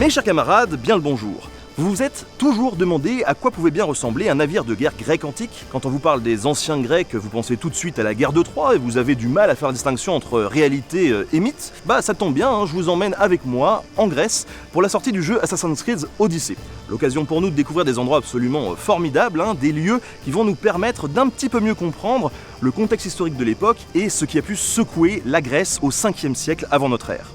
Mes chers camarades, bien le bonjour. Vous vous êtes toujours demandé à quoi pouvait bien ressembler un navire de guerre grec antique ? Quand on vous parle des anciens Grecs, vous pensez tout de suite à la guerre de Troie et vous avez du mal à faire la distinction entre réalité et mythe. Bah ça tombe bien, je vous emmène avec moi en Grèce pour la sortie du jeu Assassin's Creed Odyssey. L'occasion pour nous de découvrir des endroits absolument formidables, des lieux qui vont nous permettre d'un petit peu mieux comprendre le contexte historique de l'époque et ce qui a pu secouer la Grèce au 5e siècle avant notre ère.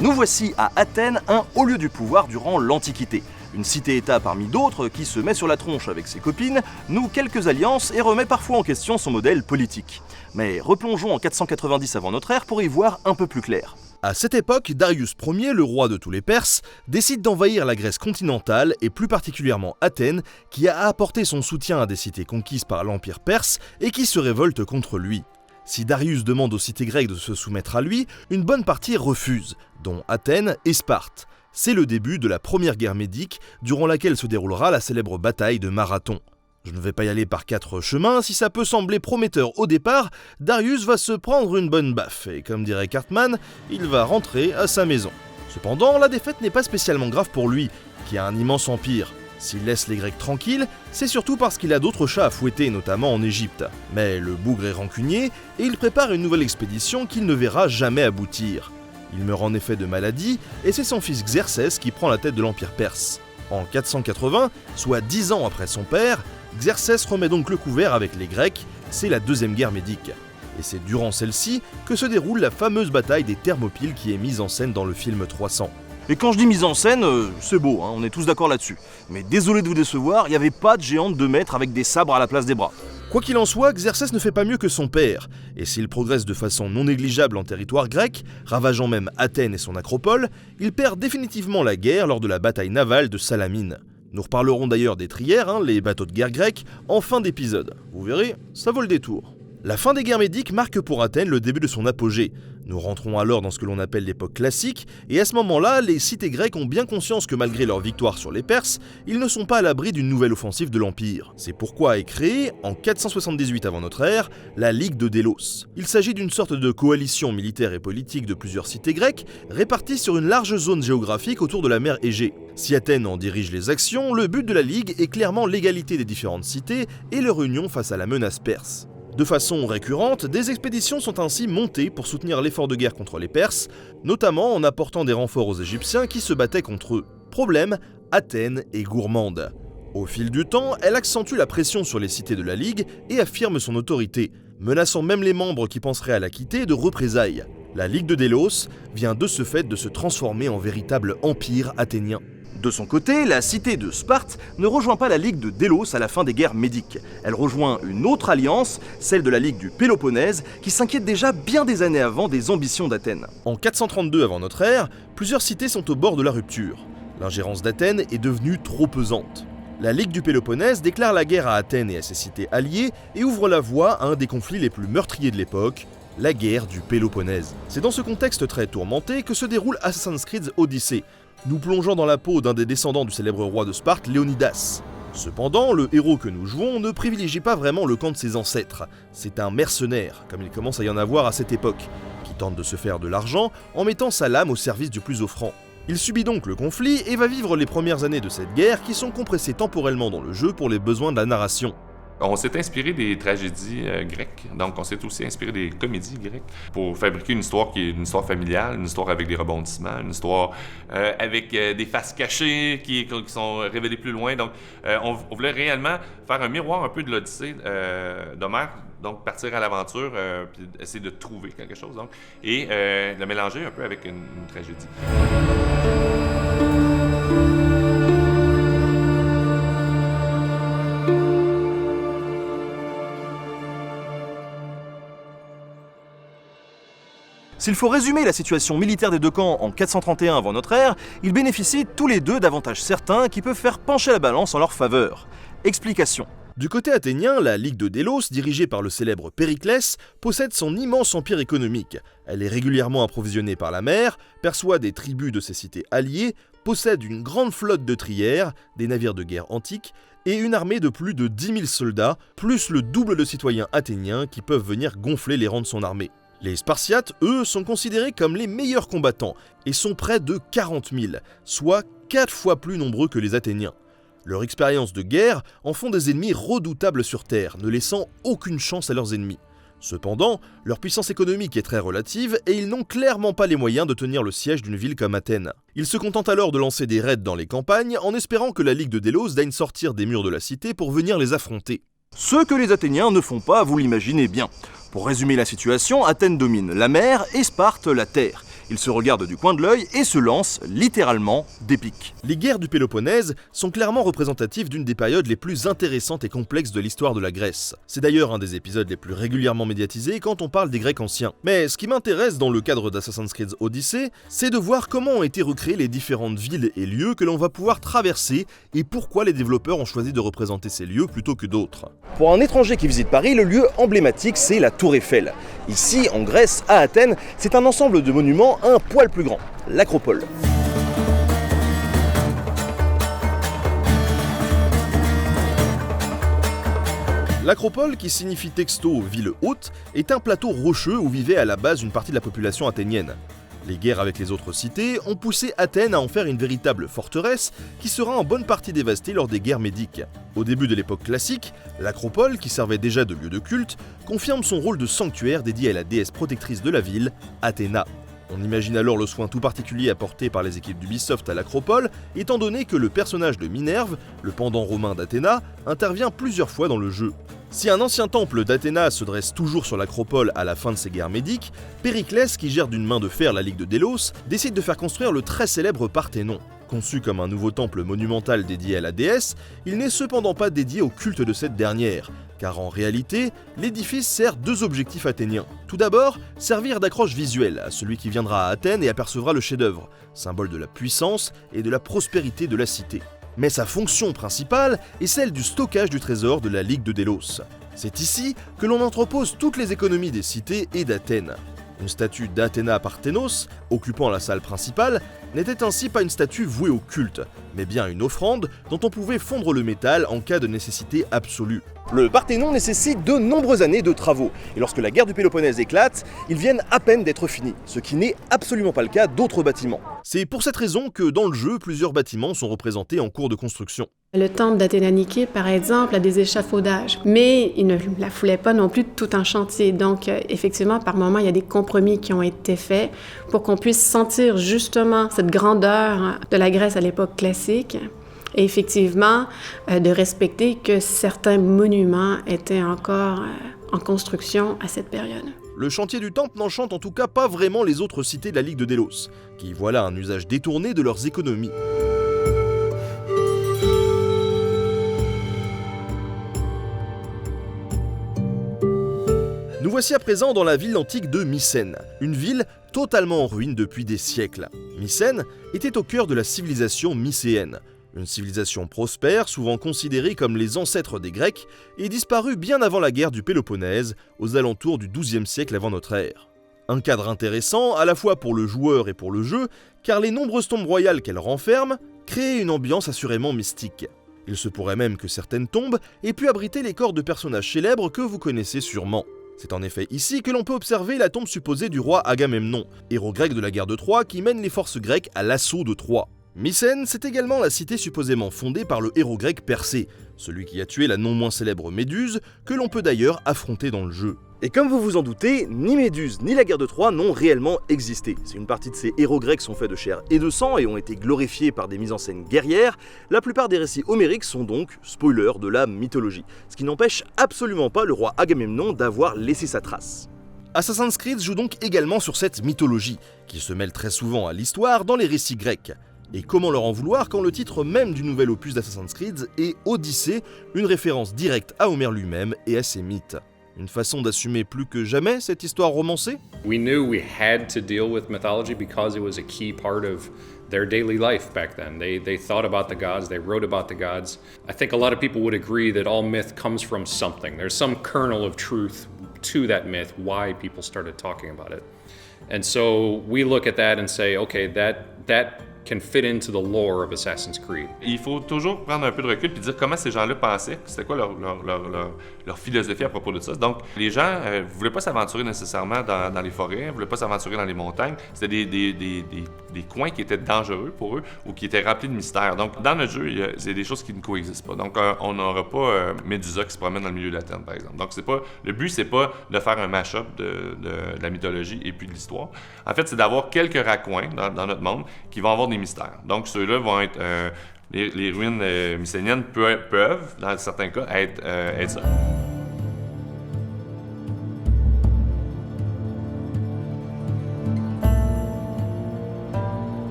Nous voici à Athènes, un haut lieu du pouvoir durant l'Antiquité. Une cité-État parmi d'autres qui se met sur la tronche avec ses copines, noue quelques alliances et remet parfois en question son modèle politique. Mais replongeons en 490 avant notre ère pour y voir un peu plus clair. À cette époque, Darius Ier, le roi de tous les Perses, décide d'envahir la Grèce continentale et plus particulièrement Athènes, qui a apporté son soutien à des cités conquises par l'Empire perse et qui se révoltent contre lui. Si Darius demande aux cités grecques de se soumettre à lui, une bonne partie refuse, dont Athènes et Sparte. C'est le début de la première guerre médique, durant laquelle se déroulera la célèbre bataille de Marathon. Je ne vais pas y aller par 4 chemins, si ça peut sembler prometteur au départ, Darius va se prendre une bonne baffe, et comme dirait Cartman, il va rentrer à sa maison. Cependant, la défaite n'est pas spécialement grave pour lui, qui a un immense empire. S'il laisse les Grecs tranquilles, c'est surtout parce qu'il a d'autres chats à fouetter, notamment en Égypte. Mais le bougre est rancunier et il prépare une nouvelle expédition qu'il ne verra jamais aboutir. Il meurt en effet de maladie et c'est son fils Xerxès qui prend la tête de l'Empire perse. En 480, soit 10 ans après son père, Xerxès remet donc le couvert avec les Grecs, c'est la deuxième guerre médique. Et c'est durant celle-ci que se déroule la fameuse bataille des Thermopyles qui est mise en scène dans le film 300. Et quand je dis mise en scène, c'est beau, on est tous d'accord là-dessus. Mais désolé de vous décevoir, il n'y avait pas de géant de 2 mètres avec des sabres à la place des bras. Quoi qu'il en soit, Xerxès ne fait pas mieux que son père, et s'il progresse de façon non négligeable en territoire grec, ravageant même Athènes et son acropole, il perd définitivement la guerre lors de la bataille navale de Salamine. Nous reparlerons d'ailleurs des trières, les bateaux de guerre grecs, en fin d'épisode. Vous verrez, ça vaut le détour. La fin des guerres médiques marque pour Athènes le début de son apogée. Nous rentrons alors dans ce que l'on appelle l'époque classique, et à ce moment-là, les cités grecques ont bien conscience que malgré leur victoire sur les Perses, ils ne sont pas à l'abri d'une nouvelle offensive de l'Empire. C'est pourquoi est créée, en 478 avant notre ère, la Ligue de Délos. Il s'agit d'une sorte de coalition militaire et politique de plusieurs cités grecques, réparties sur une large zone géographique autour de la mer Égée. Si Athènes en dirige les actions, le but de la Ligue est clairement l'égalité des différentes cités et leur union face à la menace perse. De façon récurrente, des expéditions sont ainsi montées pour soutenir l'effort de guerre contre les Perses, notamment en apportant des renforts aux Égyptiens qui se battaient contre eux. Problème, Athènes est gourmande. Au fil du temps, elle accentue la pression sur les cités de la Ligue et affirme son autorité, menaçant même les membres qui penseraient à la quitter de représailles. La Ligue de Délos vient de ce fait de se transformer en véritable empire athénien. De son côté, la cité de Sparte ne rejoint pas la Ligue de Délos à la fin des guerres médiques. Elle rejoint une autre alliance, celle de la Ligue du Péloponnèse, qui s'inquiète déjà bien des années avant des ambitions d'Athènes. En 432 avant notre ère, plusieurs cités sont au bord de la rupture. L'ingérence d'Athènes est devenue trop pesante. La Ligue du Péloponnèse déclare la guerre à Athènes et à ses cités alliées et ouvre la voie à un des conflits les plus meurtriers de l'époque, la guerre du Péloponnèse. C'est dans ce contexte très tourmenté que se déroule Assassin's Creed Odyssey. Nous plongeons dans la peau d'un des descendants du célèbre roi de Sparte, Léonidas. Cependant, le héros que nous jouons ne privilégie pas vraiment le camp de ses ancêtres. C'est un mercenaire, comme il commence à y en avoir à cette époque, qui tente de se faire de l'argent en mettant sa lame au service du plus offrant. Il subit donc le conflit et va vivre les premières années de cette guerre qui sont compressées temporellement dans le jeu pour les besoins de la narration. On s'est inspiré des tragédies grecques, donc on s'est aussi inspiré des comédies grecques pour fabriquer une histoire qui est une histoire familiale, une histoire avec des rebondissements, une histoire avec des faces cachées qui sont révélées plus loin. Donc on voulait réellement faire un miroir un peu de l'Odyssée d'Homère, donc partir à l'aventure puis essayer de trouver quelque chose donc, et le mélanger un peu avec une tragédie. S'il faut résumer la situation militaire des deux camps en 431 avant notre ère, ils bénéficient tous les deux d'avantages certains qui peuvent faire pencher la balance en leur faveur. Explication. Du côté athénien, la Ligue de Délos, dirigée par le célèbre Périclès, possède son immense empire économique. Elle est régulièrement approvisionnée par la mer, perçoit des tribus de ses cités alliées, possède une grande flotte de trières, des navires de guerre antiques, et une armée de plus de 10 000 soldats, plus le double de citoyens athéniens qui peuvent venir gonfler les rangs de son armée. Les Spartiates, eux, sont considérés comme les meilleurs combattants et sont près de 40 000, soit 4 fois plus nombreux que les Athéniens. Leur expérience de guerre en font des ennemis redoutables sur Terre, ne laissant aucune chance à leurs ennemis. Cependant, leur puissance économique est très relative et ils n'ont clairement pas les moyens de tenir le siège d'une ville comme Athènes. Ils se contentent alors de lancer des raids dans les campagnes en espérant que la Ligue de Délos daigne sortir des murs de la cité pour venir les affronter. Ce que les Athéniens ne font pas, vous l'imaginez bien. Pour résumer la situation, Athènes domine la mer et Sparte la terre. Ils se regardent du coin de l'œil et se lancent littéralement des piques. Les guerres du Péloponnèse sont clairement représentatives d'une des périodes les plus intéressantes et complexes de l'histoire de la Grèce. C'est d'ailleurs un des épisodes les plus régulièrement médiatisés quand on parle des Grecs anciens. Mais ce qui m'intéresse dans le cadre d'Assassin's Creed Odyssey, c'est de voir comment ont été recréées les différentes villes et lieux que l'on va pouvoir traverser et pourquoi les développeurs ont choisi de représenter ces lieux plutôt que d'autres. Pour un étranger qui visite Paris, le lieu emblématique, c'est la Tour Eiffel. Ici, en Grèce, à Athènes, c'est un ensemble de monuments un poil plus grand, l'Acropole. L'Acropole, qui signifie texto « ville haute », est un plateau rocheux où vivait à la base une partie de la population athénienne. Les guerres avec les autres cités ont poussé Athènes à en faire une véritable forteresse qui sera en bonne partie dévastée lors des guerres médiques. Au début de l'époque classique, l'Acropole, qui servait déjà de lieu de culte, confirme son rôle de sanctuaire dédié à la déesse protectrice de la ville, Athéna. On imagine alors le soin tout particulier apporté par les équipes d'Ubisoft à l'Acropole, étant donné que le personnage de Minerve, le pendant romain d'Athéna, intervient plusieurs fois dans le jeu. Si un ancien temple d'Athéna se dresse toujours sur l'Acropole à la fin de ces guerres médiques, Périclès, qui gère d'une main de fer la Ligue de Délos, décide de faire construire le très célèbre Parthénon. Conçu comme un nouveau temple monumental dédié à la déesse, il n'est cependant pas dédié au culte de cette dernière, car en réalité, l'édifice sert deux objectifs athéniens. Tout d'abord, servir d'accroche visuelle à celui qui viendra à Athènes et apercevra le chef-d'œuvre, symbole de la puissance et de la prospérité de la cité. Mais sa fonction principale est celle du stockage du trésor de la Ligue de Délos. C'est ici que l'on entrepose toutes les économies des cités et d'Athènes. Une statue d'Athéna Parthénos, occupant la salle principale, n'était ainsi pas une statue vouée au culte, mais bien une offrande dont on pouvait fondre le métal en cas de nécessité absolue. Le Parthénon nécessite de nombreuses années de travaux, et lorsque la guerre du Péloponnèse éclate, ils viennent à peine d'être finis, ce qui n'est absolument pas le cas d'autres bâtiments. C'est pour cette raison que dans le jeu, plusieurs bâtiments sont représentés en cours de construction. Le temple d'Athéna-Nike, par exemple, a des échafaudages, mais il ne la foulait pas non plus tout un chantier. Donc, effectivement, par moments, il y a des compromis qui ont été faits pour qu'on puisse sentir justement cette grandeur de la Grèce à l'époque classique. Et effectivement, de respecter que certains monuments étaient encore en construction à cette période. Le chantier du temple n'enchante en tout cas pas vraiment les autres cités de la Ligue de Délos, qui y voient là un usage détourné de leurs économies. Nous voici à présent dans la ville antique de Mycène, une ville totalement en ruine depuis des siècles. Mycène était au cœur de la civilisation mycéenne, une civilisation prospère, souvent considérée comme les ancêtres des Grecs, et disparue bien avant la guerre du Péloponnèse, aux alentours du XIIe siècle avant notre ère. Un cadre intéressant, à la fois pour le joueur et pour le jeu, car les nombreuses tombes royales qu'elle renferme créent une ambiance assurément mystique. Il se pourrait même que certaines tombes aient pu abriter les corps de personnages célèbres que vous connaissez sûrement. C'est en effet ici que l'on peut observer la tombe supposée du roi Agamemnon, héros grec de la guerre de Troie qui mène les forces grecques à l'assaut de Troie. Mycène, c'est également la cité supposément fondée par le héros grec Persée, celui qui a tué la non moins célèbre Méduse, que l'on peut d'ailleurs affronter dans le jeu. Et comme vous vous en doutez, ni Méduse ni la guerre de Troie n'ont réellement existé. Si une partie de ces héros grecs sont faits de chair et de sang et ont été glorifiés par des mises en scène guerrières, la plupart des récits homériques sont donc, spoiler, de la mythologie, ce qui n'empêche absolument pas le roi Agamemnon d'avoir laissé sa trace. Assassin's Creed joue donc également sur cette mythologie, qui se mêle très souvent à l'histoire dans les récits grecs. Et comment leur en vouloir quand le titre même du nouvel opus d'Assassin's Creed est Odyssée, une référence directe à Homère lui-même et à ses mythes. Une façon d'assumer plus que jamais cette histoire romancée? We knew we had to deal with mythology because it was a key part of their daily life back then. They thought about the gods, they wrote about the gods. I think a lot of people would agree that all myth comes from something. There's some kernel of truth to that myth, why people started talking about it. And so we look at that and say, okay, that can fit into the lore of Assassin's Creed. Il faut toujours prendre un peu de recul et dire comment ces gens-là pensaient, c'était quoi leur philosophie à propos de ça. Donc, les gens ne voulaient pas s'aventurer nécessairement dans les forêts, ne voulaient pas s'aventurer dans les montagnes. C'était des coins qui étaient dangereux pour eux ou qui étaient remplis de mystères. Donc, dans notre jeu, c'est des choses qui ne coexistent pas. Donc, on n'aura pas Médusa qui se promène dans le milieu d'Athènes, par exemple. Donc, le but, c'est pas de faire un mash-up de la mythologie et puis de l'histoire. En fait, c'est d'avoir quelques raccoins dans notre monde qui vont avoir des mystères. Donc, ceux-là vont être... les ruines mycéniennes peuvent, dans certains cas, être ça.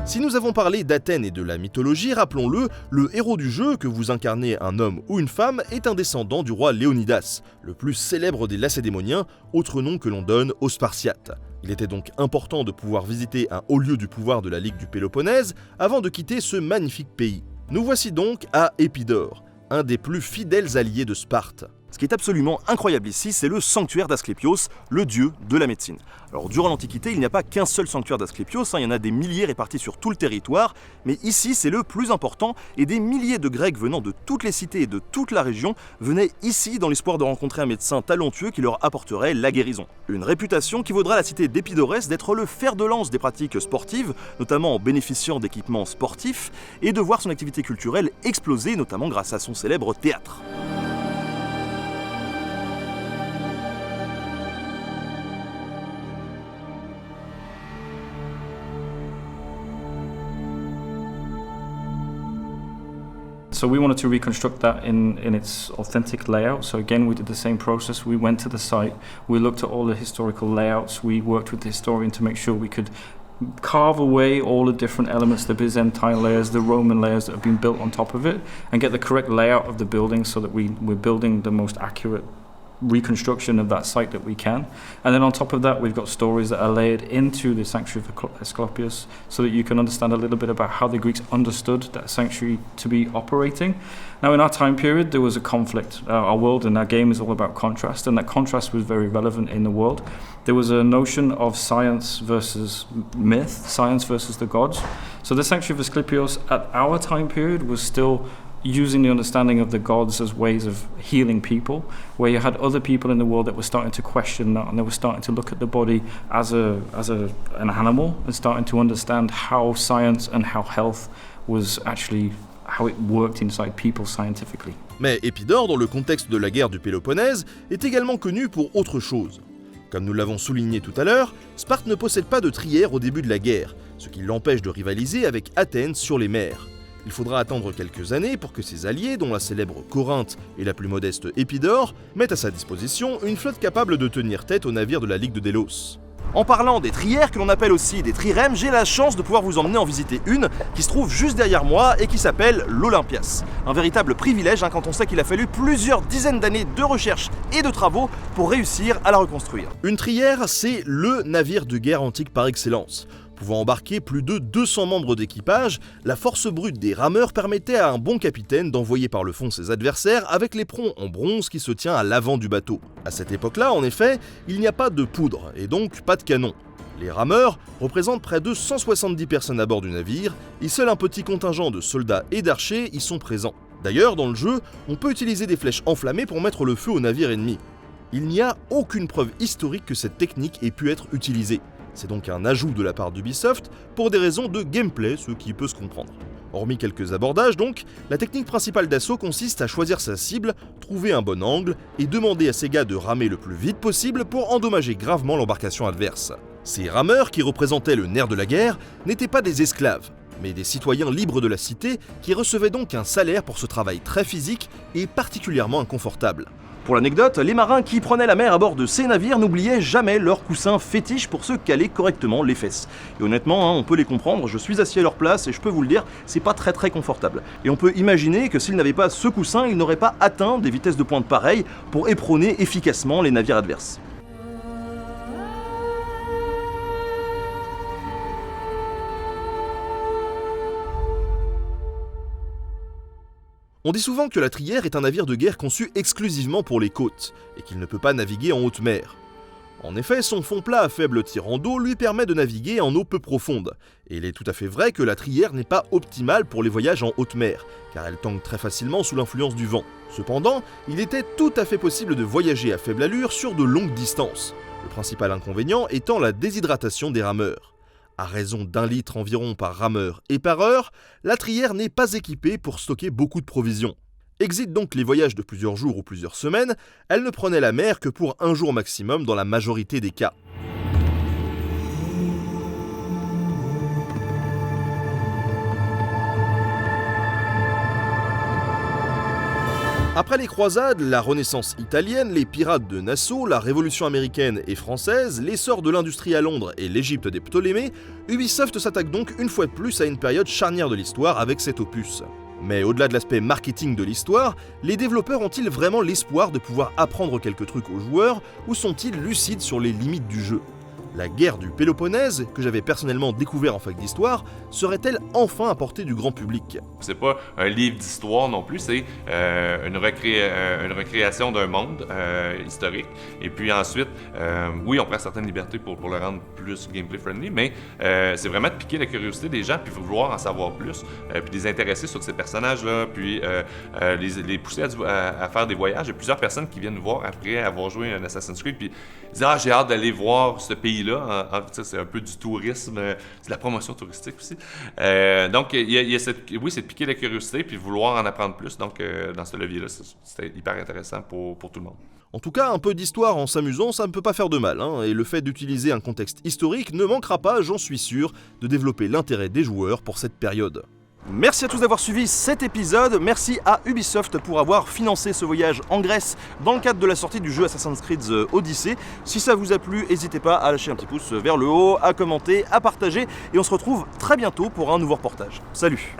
Si nous avons parlé d'Athènes et de la mythologie, rappelons-le, le héros du jeu, que vous incarnez un homme ou une femme, est un descendant du roi Léonidas, le plus célèbre des Lacédémoniens, autre nom que l'on donne aux Spartiates. Il était donc important de pouvoir visiter un haut lieu du pouvoir de la Ligue du Péloponnèse avant de quitter ce magnifique pays. Nous voici donc à Épidore, un des plus fidèles alliés de Sparte. Ce qui est absolument incroyable ici, c'est le sanctuaire d'Asclépios, le dieu de la médecine. Alors durant l'Antiquité, il n'y a pas qu'un seul sanctuaire d'Asclépios, il y en a des milliers répartis sur tout le territoire, mais ici c'est le plus important et des milliers de Grecs venant de toutes les cités et de toute la région venaient ici dans l'espoir de rencontrer un médecin talentueux qui leur apporterait la guérison. Une réputation qui vaudra à la cité d'Épidorès d'être le fer de lance des pratiques sportives, notamment en bénéficiant d'équipements sportifs, et de voir son activité culturelle exploser, notamment grâce à son célèbre théâtre. So we wanted to reconstruct that in its authentic layout. So again, we did the same process. We went to the site, we looked at all the historical layouts, we worked with the historian to make sure we could carve away all the different elements, the Byzantine layers, the Roman layers that have been built on top of it, and get the correct layout of the building so that we're building the most accurate reconstruction of that site that we can. And then on top of that, we've got stories that are layered into the sanctuary of Asclepius so that you can understand a little bit about how the Greeks understood that sanctuary to be operating. Now, in our time period, there was a conflict. Our world and our game is all about contrast, and that contrast was very relevant in the world. There was a notion of science versus myth, science versus the gods. So the sanctuary of Asclepius at our time period was still using the understanding of the gods as ways of healing people, where you had other people in the world that were starting to question that, and they were starting to look at the body as an animal and starting to understand how science and how health was actually how it worked inside people scientifically. Mais Épidore, dans le contexte de la guerre du Péloponnèse, est également connu pour autre chose. Comme nous l'avons souligné tout à l'heure, Sparte ne possède pas de trière au début de la guerre, ce qui l'empêche de rivaliser avec Athènes sur les mers. Il faudra attendre quelques années pour que ses alliés, dont la célèbre Corinthe et la plus modeste Épidore, mettent à sa disposition une flotte capable de tenir tête aux navires de la Ligue de Délos. En parlant des trières, que l'on appelle aussi des trirèmes, j'ai la chance de pouvoir vous emmener en visiter une qui se trouve juste derrière moi et qui s'appelle l'Olympias. Un véritable privilège quand on sait qu'il a fallu plusieurs dizaines d'années de recherche et de travaux pour réussir à la reconstruire. Une trière, c'est le navire de guerre antique par excellence. Pouvant embarquer plus de 200 membres d'équipage, la force brute des rameurs permettait à un bon capitaine d'envoyer par le fond ses adversaires avec l'éperon en bronze qui se tient à l'avant du bateau. À cette époque-là, en effet, il n'y a pas de poudre et donc pas de canon. Les rameurs représentent près de 170 personnes à bord du navire et seul un petit contingent de soldats et d'archers y sont présents. D'ailleurs, dans le jeu, on peut utiliser des flèches enflammées pour mettre le feu au navire ennemi. Il n'y a aucune preuve historique que cette technique ait pu être utilisée. C'est donc un ajout de la part d'Ubisoft pour des raisons de gameplay, ce qui peut se comprendre. Hormis quelques abordages donc, la technique principale d'assaut consiste à choisir sa cible, trouver un bon angle et demander à ses gars de ramer le plus vite possible pour endommager gravement l'embarcation adverse. Ces rameurs, qui représentaient le nerf de la guerre, n'étaient pas des esclaves, mais des citoyens libres de la cité qui recevaient donc un salaire pour ce travail très physique et particulièrement inconfortable. Pour l'anecdote, les marins qui prenaient la mer à bord de ces navires n'oubliaient jamais leur coussin fétiche pour se caler correctement les fesses. Et honnêtement, on peut les comprendre, je suis assis à leur place et je peux vous le dire, c'est pas très confortable. Et on peut imaginer que s'ils n'avaient pas ce coussin, ils n'auraient pas atteint des vitesses de pointe pareilles pour éperonner efficacement les navires adverses. On dit souvent que la trière est un navire de guerre conçu exclusivement pour les côtes, et qu'il ne peut pas naviguer en haute mer. En effet, son fond plat à faible tirant d'eau lui permet de naviguer en eau peu profonde. Et il est tout à fait vrai que la Trierre n'est pas optimale pour les voyages en haute mer, car elle tangue très facilement sous l'influence du vent. Cependant, il était tout à fait possible de voyager à faible allure sur de longues distances. Le principal inconvénient étant la déshydratation des rameurs. À raison d'1 litre environ par rameur et par heure, la Trierre n'est pas équipée pour stocker beaucoup de provisions. Exit donc les voyages de plusieurs jours ou plusieurs semaines, elle ne prenait la mer que pour 1 jour maximum dans la majorité des cas. Après les croisades, la Renaissance italienne, les pirates de Nassau, la Révolution américaine et française, l'essor de l'industrie à Londres et l'Égypte des Ptolémées, Ubisoft s'attaque donc une fois de plus à une période charnière de l'histoire avec cet opus. Mais au-delà de l'aspect marketing de l'histoire, les développeurs ont-ils vraiment l'espoir de pouvoir apprendre quelques trucs aux joueurs ou sont-ils lucides sur les limites du jeu ? La guerre du Péloponnèse, que j'avais personnellement découvert en fac d'histoire, serait-elle enfin à portée du grand public ? C'est pas un livre d'histoire non plus, c'est une recréation d'un monde historique. Et puis ensuite, oui, on prend certaines libertés pour le rendre plus gameplay friendly, mais c'est vraiment de piquer la curiosité des gens, puis vouloir en savoir plus, puis les intéresser sur ces personnages-là, puis les pousser à faire des voyages. Il y a plusieurs personnes qui viennent nous voir après avoir joué un Assassin's Creed, puis disent « Ah, j'ai hâte d'aller voir ce pays-là. » C'est un peu du tourisme, c'est de la promotion touristique aussi. Donc, il y a c'est de piquer la curiosité puis vouloir en apprendre plus. Donc, dans ce levier-là, c'était hyper intéressant pour tout le monde. En tout cas, un peu d'histoire en s'amusant, ça ne peut pas faire de mal, et le fait d'utiliser un contexte historique ne manquera pas, j'en suis sûr, de développer l'intérêt des joueurs pour cette période. Merci à tous d'avoir suivi cet épisode, merci à Ubisoft pour avoir financé ce voyage en Grèce dans le cadre de la sortie du jeu Assassin's Creed Odyssey. Si ça vous a plu, n'hésitez pas à lâcher un petit pouce vers le haut, à commenter, à partager, et on se retrouve très bientôt pour un nouveau reportage. Salut!